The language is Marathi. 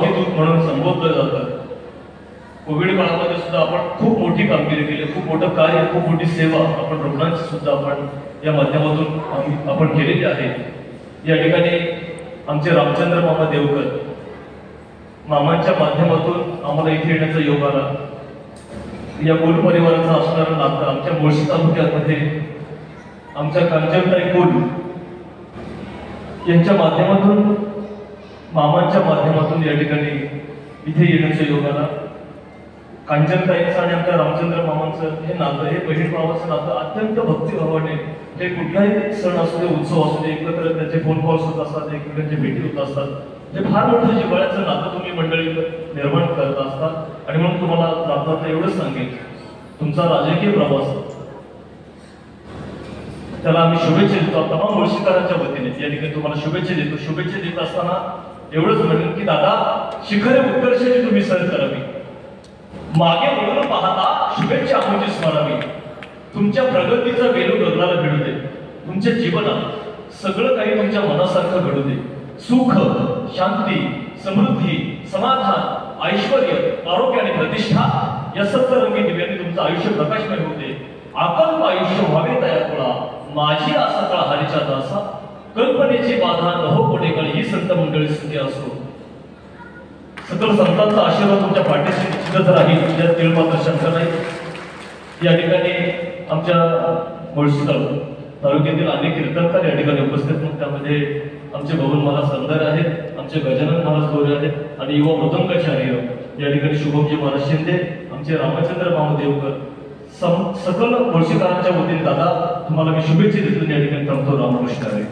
दूत म्हणून संबोधलं जातं. कोविड काळामध्ये सुद्धा आपण खूप मोठी कामगिरी केली, खूप मोठं कार्य, खूप मोठी सेवा आपण रुग्णांची सुद्धा आपण या माध्यमातून आपण केलेली आहे. या ठिकाणी आमचे रामचंद्र मामा देवकर मामांच्या माध्यमातून आम्हाला इथे येण्याचा योग आला. या कुल परिवाराचा असणारं नातं आमच्या मुळशी तालुक्यामध्ये आमच्या कांचनताई कुल यांच्या माध्यमातून मामांच्या माध्यमातून या ठिकाणी इथे येण्याचा योग आला. कांचनताईंचं आणि आमच्या रामचंद्र मामांचं हे नातं, हे बहीण भावाचं नातं अत्यंत भक्तिभावाने, हे कुठलाही सण असू दे, उत्सव असू दे, एकत्र त्यांचे फोन कॉल्स होत असतात, एकमेकांची भेटी होत असतात. हे फार मोठं जिव्हाळ्याचं नातं तुम्ही मंडळी निर्माण करत असतात. आणि म्हणून तुम्हाला जाता एवढंच सांगेन, तुमचा राजकीय प्रवास त्याला आम्ही शुभेच्छा देतो तमाम मुळशीकरांच्या वतीने. या ठिकाणी तुम्हाला शुभेच्छा देतो. शुभेच्छा देत असताना एवढंच म्हणेन की दादा, शिखरे उत्कर्षाची तुम्ही सर करावी, मागे वळून पाहता शुभेच्छा आमची स्मरावी. तुमच्या प्रगतीचा वेलू गगनाला भिडू दे. तुमच्या जीवनात सगळं काही तुमच्या मनासारखं घडू दे. सुख, शांती, समृद्धी, समाधान, ऐश्वर, आरोग्य आणि प्रतिष्ठा या सप्तरंगी दिव्यांनी तुमचं आयुष्य प्रकाशमय होऊ दे. अकल्प आयुष्य व्हावे तया तुला, माझी आसा काळ हरीच्या दासा. कल्पनेची बाधा नहो कोणेकाळी, ही संत मंडळी सुखी असो. सकल संतांचा आशीर्वाद तुमच्या पाठीशी निश्चितच राहील, यात तीळ मात्र शंका नाही. या ठिकाणी आमच्या मुळशी तालुक्यातील अनेक कीर्तनकार या ठिकाणी उपस्थित आहेत. त्यामध्ये आमचे भवन महाराज संदर आहेत, आमचे गजानन महाराज गोरे आहेत आणि युवा मृदंगाचार्य या ठिकाणी शुभमजी महाराज शिंदे, आमचे रामचंद्र मामा देवकर. सकल मुळशीकरांच्या वतीने दादा तुम्हाला मी शुभेच्छा देतो. या ठिकाणी थांबतो. रामकृष्ण हरी.